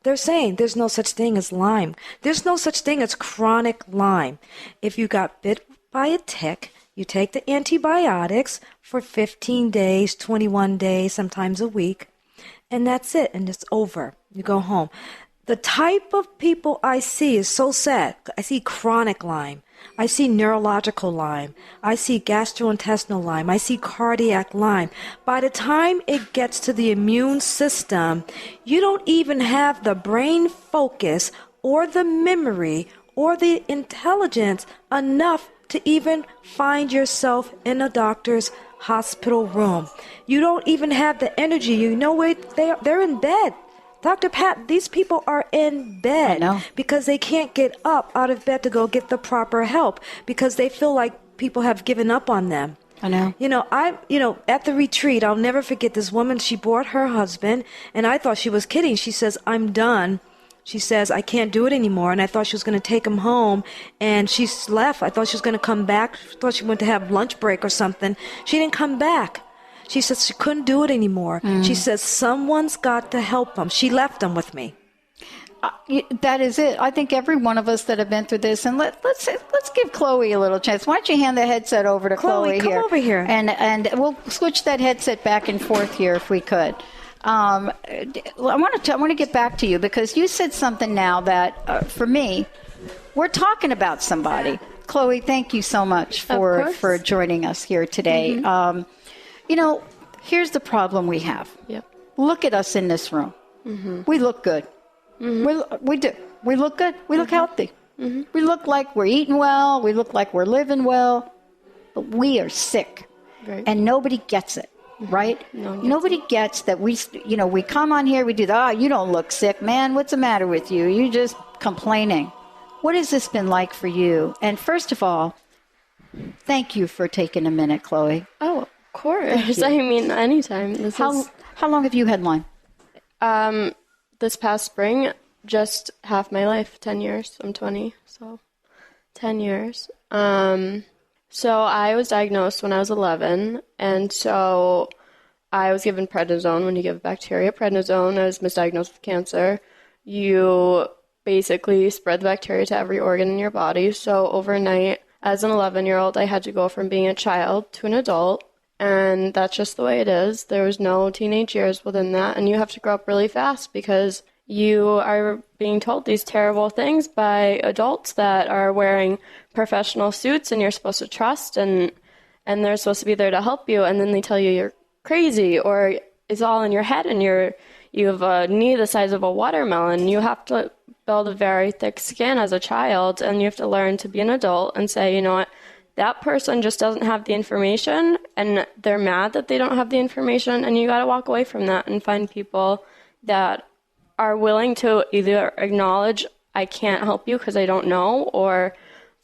they're saying there's no such thing as Lyme. There's no such thing as chronic Lyme. If you got bit by a tick, you take the antibiotics for 15 days, 21 days, sometimes a week, and that's it, and it's over. You go home. The type of people I see is so sad. I see chronic Lyme. I see neurological Lyme. I see gastrointestinal Lyme. I see cardiac Lyme. By the time it gets to the immune system, you don't even have the brain focus or the memory or the intelligence enough to even find yourself in a doctor's hospital room. You don't even have the energy. You know where they're in bed. Dr. Pat, these people are in bed because they can't get up out of bed to go get the proper help because they feel like people have given up on them. I know. At the retreat, I'll never forget this woman. She brought her husband, and I thought she was kidding. She says, I'm done. She says, I can't do it anymore. And I thought she was going to take him home, and she left. I thought she was going to come back. I thought she went to have lunch break or something. She didn't come back. She says she couldn't do it anymore. She says, someone's got to help them. She left them with me. That is it. I think every one of us that have been through this, and let's give Chloe a little chance. Why don't you hand the headset over to Chloe come here? Over here, and we'll switch that headset back and forth here if we could. I want to get back to you because you said something now that for me, we're talking about somebody. Chloe, thank you so much for joining us here today. Mm-hmm. Here's the problem we have. Yep. Look at us in this room. Mm-hmm. We look good. Mm-hmm. We do. We look good. We look healthy. Mm-hmm. We look like we're eating well. We look like we're living well. But we are sick. Right. And nobody gets it, right? Nobody gets that we come on here, we do you don't look sick. Man, what's the matter with you? You're just complaining. What has this been like for you? And first of all, thank you for taking a minute, Chloe. Oh, of course. I mean, anytime. How long have you had Lyme? This past spring, just half my life, 10 years. I'm 20, so 10 years. So I was diagnosed when I was 11, and so I was given prednisone. When you give bacteria prednisone, I was misdiagnosed with cancer. You basically spread the bacteria to every organ in your body. So overnight, as an 11-year-old, I had to go from being a child to an adult. And that's just the way it is. There was no teenage years within that. And you have to grow up really fast because you are being told these terrible things by adults that are wearing professional suits and you're supposed to trust and they're supposed to be there to help you. And then they tell you you're crazy or it's all in your head and you have a knee the size of a watermelon. You have to build a very thick skin as a child and you have to learn to be an adult and say, you know what? That person just doesn't have the information and they're mad that they don't have the information and you got to walk away from that and find people that are willing to either acknowledge I can't help you because I don't know or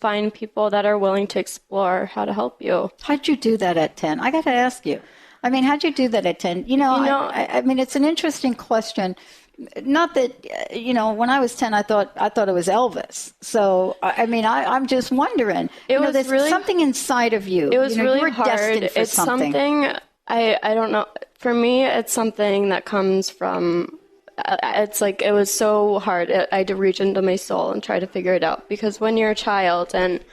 find people that are willing to explore how to help you. How'd you do that at 10? I got to ask you. I mean, how'd you do that at 10? I mean, it's an interesting question. Not that, when I was 10, I thought it was Elvis. So, I mean, I'm just wondering. There's really something inside of you. It was really you were hard. Destined for it's something, I don't know. For me, it's something that comes from, it's like, it was so hard. I had to reach into my soul and try to figure it out. Because when you're a child and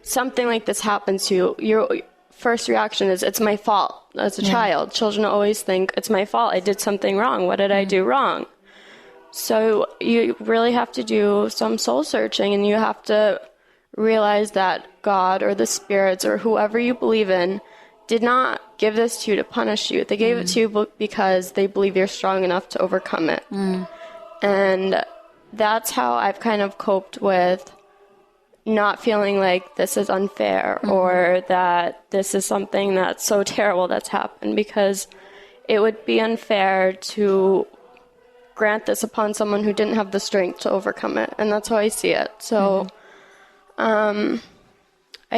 something like this happens to you, your first reaction is, it's my fault. As a child, children always think, it's my fault. I did something wrong. What did I do wrong? So you really have to do some soul searching and you have to realize that God or the spirits or whoever you believe in did not give this to you to punish you. They gave it to you because they believe you're strong enough to overcome it. And that's how I've kind of coped with not feeling like this is unfair or that this is something that's so terrible that's happened, because it would be unfair to grant this upon someone who didn't have the strength to overcome it. And that's how I see it. So I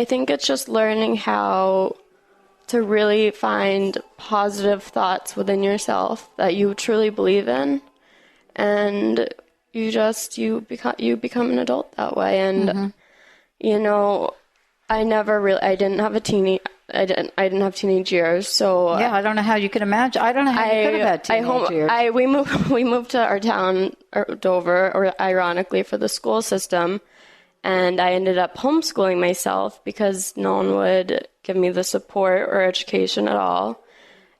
think it's just learning how to really find positive thoughts within yourself that you truly believe in, and you become an adult that way. And I didn't have teenage years, so I don't know how you could imagine. I don't know how you could have had teenage years. We moved to our town, Dover, or ironically for the school system, and I ended up homeschooling myself because no one would give me the support or education at all.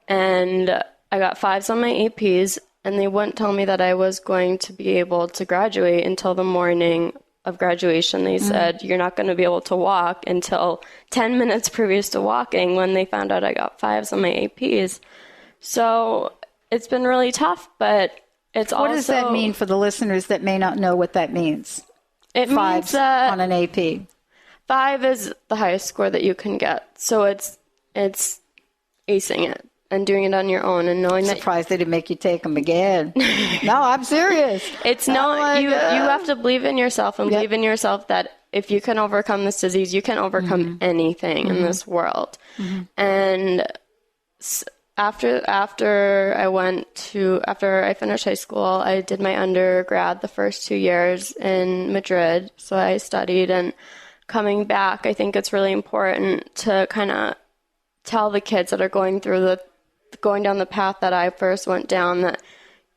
And I got 5s on my APs, and they wouldn't tell me that I was going to be able to graduate until the morning of graduation. They said, you're not going to be able to walk until 10 minutes previous to walking, when they found out I got 5s on my APs. So it's been really tough, but it's What does that mean for the listeners that may not know what that means? It 5s means that on an AP. 5 is the highest score that you can get. So it's acing it and doing it on your own and knowing that. Surprised they didn't make you take them again. No, I'm serious. It's you have to believe in yourself and believe in yourself that if you can overcome this disease, you can overcome anything in this world. And after I finished high school, I did my undergrad the first 2 years in Madrid. So I studied, and coming back, I think it's really important to kind of tell the kids that are going down the path that I first went down, that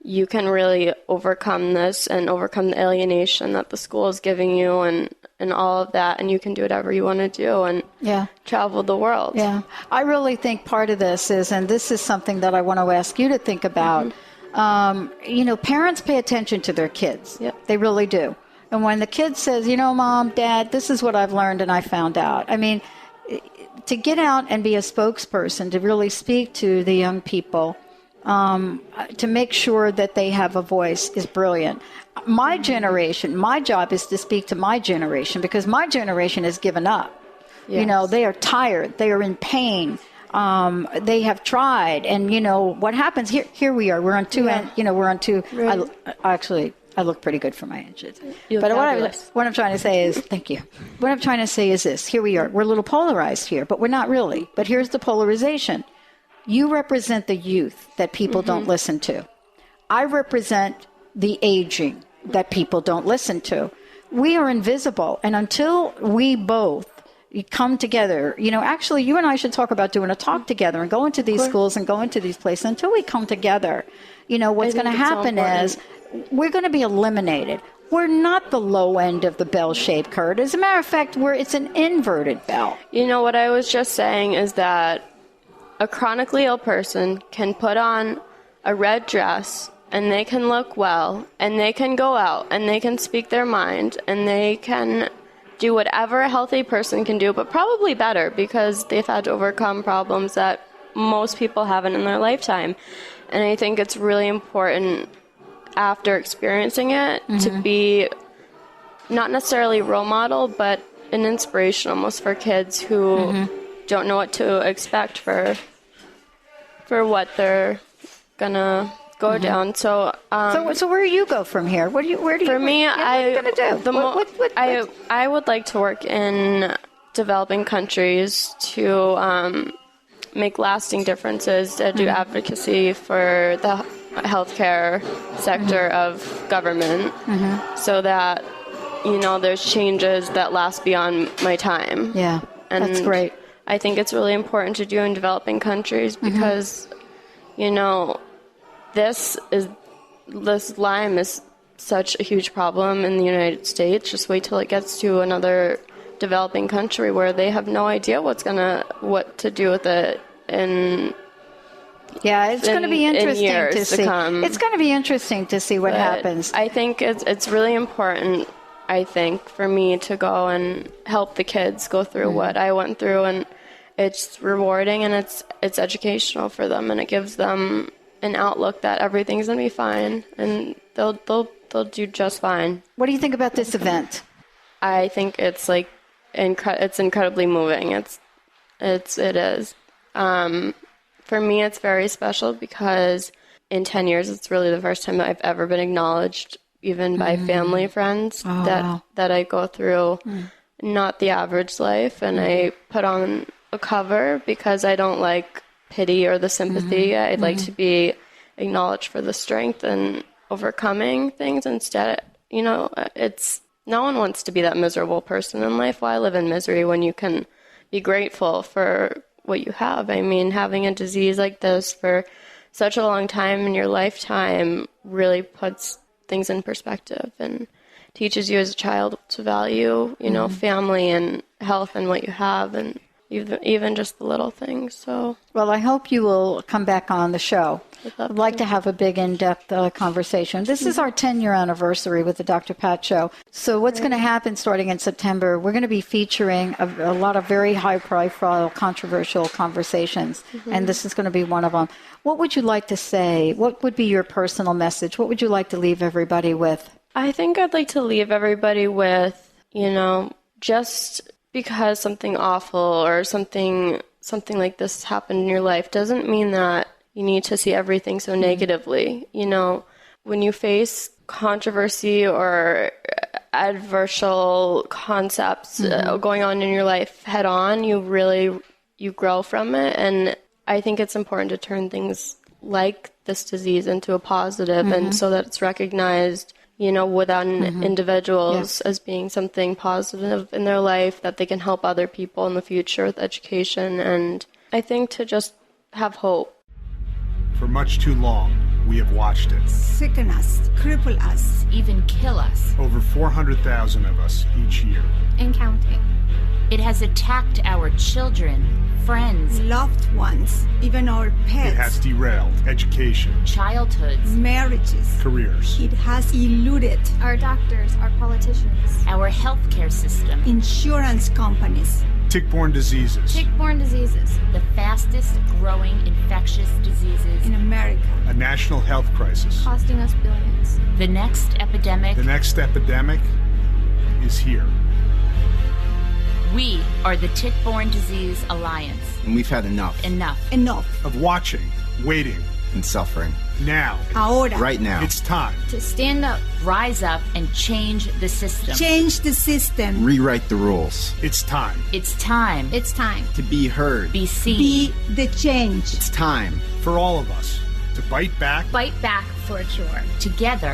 you can really overcome this and overcome the alienation that the school is giving you and all of that, and you can do whatever you want to do and travel the world. Yeah, I really think part of this is, and this is something that I want to ask you to think about, parents pay attention to their kids. Yep. They really do. And when the kid says, Mom, Dad, this is what I've learned and I found out. I mean, to get out and be a spokesperson, to really speak to the young people, to make sure that they have a voice is brilliant. My generation, my job is to speak to my generation, because my generation has given up. Yes. They are tired. They are in pain. They have tried. And, what happens here we are. We're on two, we're on two. Really? I look pretty good for my ages. But what I'm trying to say is, thank you. What I'm trying to say is this. Here we are. We're a little polarized here, but we're not really. But here's the polarization. You represent the youth that people don't listen to. I represent the aging that people don't listen to. We are invisible. And until we both come together, actually, you and I should talk about doing a talk together and going to these schools and going to these places. Until we come together, what's going to happen is we're going to be eliminated. We're not the low end of the bell-shaped curve. As a matter of fact, it's an inverted bell. What I was just saying is that a chronically ill person can put on a red dress and they can look well and they can go out and they can speak their mind and they can do whatever a healthy person can do, but probably better, because they've had to overcome problems that most people haven't in their lifetime. And I think it's really important after experiencing it to be not necessarily a role model, but an inspiration almost for kids who don't know what to expect for what they're gonna go down. So where do you go from here? What do you? What are you gonna do? I would like to work in developing countries to make lasting differences, to do advocacy for the healthcare sector of government, so that there's changes that last beyond my time. Yeah, and that's great. I think it's really important to do in developing countries because, this Lyme is such a huge problem in the United States. Just wait till it gets to another developing country where they have no idea what to do with it. And it's going to be interesting to see. It's going to be interesting to see what happens. I think it's really important. I think for me to go and help the kids go through what I went through, and it's rewarding and it's educational for them, and it gives them an outlook that everything's gonna be fine and they'll do just fine. What do you think about this event? I think it's it's incredibly moving. It is. For me, it's very special because in 10 years, it's really the first time that I've ever been acknowledged, even by family, friends, that I go through not the average life. And I put on a cover because I don't like pity or the sympathy. I'd like to be acknowledged for the strength and overcoming things instead. It's no one wants to be that miserable person in life. Why live in misery when you can be grateful for what you have? I mean, having a disease like this for such a long time in your lifetime really puts things in perspective and teaches you as a child to value, family and health and what you have, and even just the little things. So, well, I hope you will come back on the show. I'd like to have a big in-depth conversation. This is our 10-year anniversary with the Dr. Pat Show. So what's going to happen starting in September, we're going to be featuring a lot of very high-profile, controversial conversations, and this is going to be one of them. What would you like to say? What would be your personal message? What would you like to leave everybody with? I think I'd like to leave everybody with, just because something awful or something like this happened in your life doesn't mean that you need to see everything so negatively. You know, when you face controversy or adversarial concepts going on in your life head on, you grow from it. And I think it's important to turn things like this disease into a positive, and so that it's recognized, you know, within individuals as being something positive in their life, that they can help other people in the future with education. And I think to just have hope. For much too long, we have watched it. Sicken us, cripple us, even kill us. Over 400,000 of us each year. And counting. It has attacked our children, friends, loved ones, even our pets. It has derailed education, childhoods, marriages, careers. It has eluded our doctors, our politicians, our healthcare system, insurance companies. Tick-borne diseases. Tick-borne diseases. The fastest growing infectious diseases in America. A national health crisis. Costing us billions. The next epidemic. The next epidemic is here. We are the Tick-borne Disease Alliance. And we've had enough. Enough. Of watching, waiting, and suffering. Now. Ahora. Right now. It's time. To stand up. Rise up and change the system. Change the system. Rewrite the rules. It's time. It's time. It's time. To be heard. Be seen. Be the change. It's time. For all of us to bite back. Fight back for a cure. Together.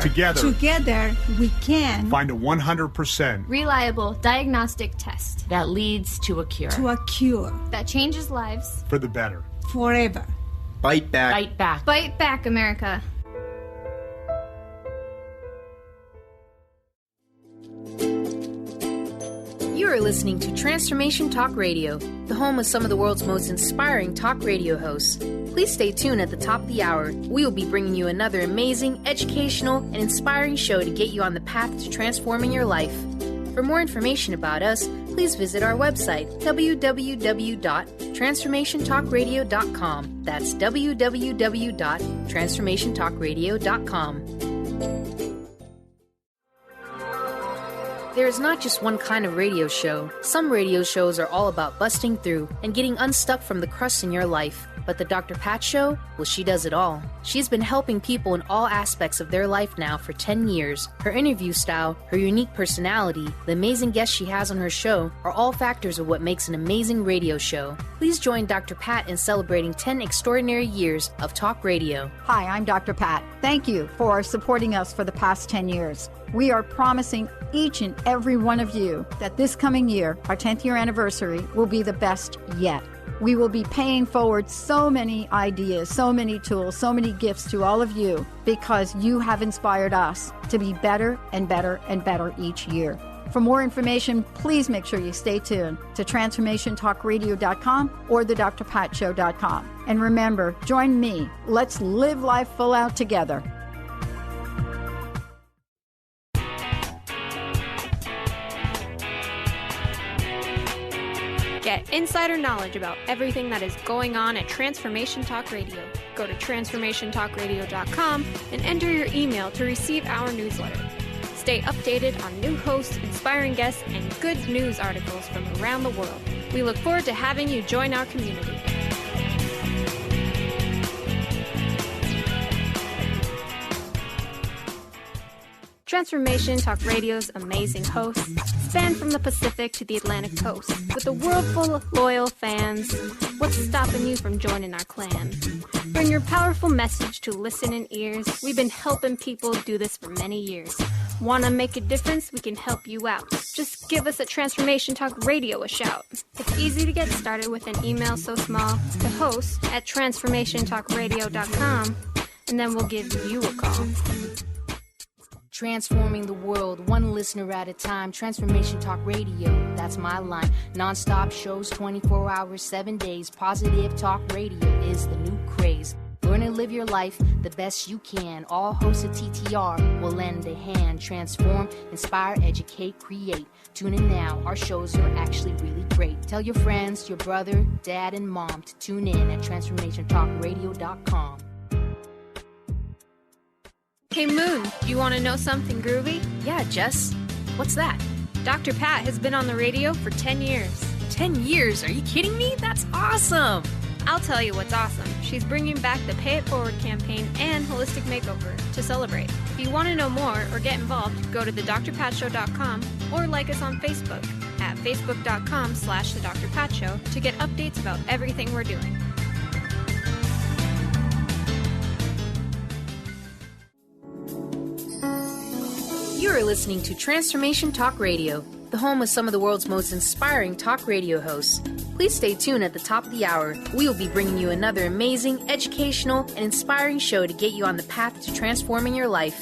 We can. Find a 100% reliable diagnostic test. That leads to a cure. To a cure. That changes lives. For the better. Forever. Bite back. Bite back. Bite back, America. You are listening to Transformation Talk Radio, the home of some of the world's most inspiring talk radio hosts. Please stay tuned at the top of the hour. We will be bringing you another amazing, educational, and inspiring show to get you on the path to transforming your life. For more information about us, please visit our website, www.transformationtalkradio.com. That's www.transformationtalkradio.com. There is not just one kind of radio show. Some radio shows are all about busting through and getting unstuck from the crust in your life. But the Dr. Pat Show, well, she does it all. She's been helping people in all aspects of their life now for 10 years. Her interview style, her unique personality, the amazing guests she has on her show are all factors of what makes an amazing radio show. Please join Dr. Pat in celebrating 10 extraordinary years of talk radio. Hi, I'm Dr. Pat. Thank you for supporting us for the past 10 years. We are promising each and every one of you that this coming year, our 10th year anniversary, will be the best yet. We will be paying forward so many ideas, so many tools, so many gifts to all of you because you have inspired us to be better and better and better each year. For more information, please make sure you stay tuned to TransformationTalkRadio.com or thedrpatshow.com. And remember, join me. Let's live life full out together. Get insider knowledge about everything that is going on at Transformation Talk Radio. Go to TransformationTalkRadio.com and enter your email to receive our newsletter. Stay updated on new hosts, inspiring guests, and good news articles from around the world. We look forward to having you join our community. Transformation Talk Radio's amazing hosts span from the Pacific to the Atlantic coast. With a world full of loyal fans, what's stopping you from joining our clan? Bring your powerful message to listening ears. We've been helping people do this for many years. Want to make a difference? We can help you out. Just give us at Transformation Talk Radio a shout. It's easy to get started with an email so small to host at TransformationTalkRadio.com, and then we'll give you a call. Transforming the world, one listener at a time. Transformation Talk Radio, that's my line. Non-stop shows, 24 hours, 7 days. Positive talk radio is the new craze. Learn and live your life the best you can. All hosts of TTR will lend a hand. Transform, inspire, educate, create. Tune in now, our shows are actually really great. Tell your friends, your brother, dad, and mom to tune in at TransformationTalkRadio.com. Hey Moon, you want to know something groovy? Yeah, Jess. What's that? Dr. Pat has been on the radio for 10 years. 10 years? Are you kidding me? That's awesome! I'll tell you what's awesome. She's bringing back the Pay It Forward campaign and Holistic Makeover to celebrate. If you want to know more or get involved, go to thedrpatshow.com or like us on Facebook at facebook.com/The Dr. Pat Show to get updates about everything we're doing. You are listening to Transformation Talk Radio, the home of some of the world's most inspiring talk radio hosts. Please stay tuned at the top of the hour. We will be bringing you another amazing, educational, and inspiring show to get you on the path to transforming your life.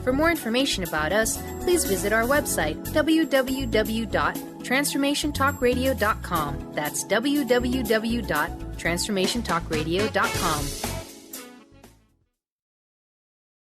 For more information about us, please visit our website, www.transformationtalkradio.com. That's www.transformationtalkradio.com.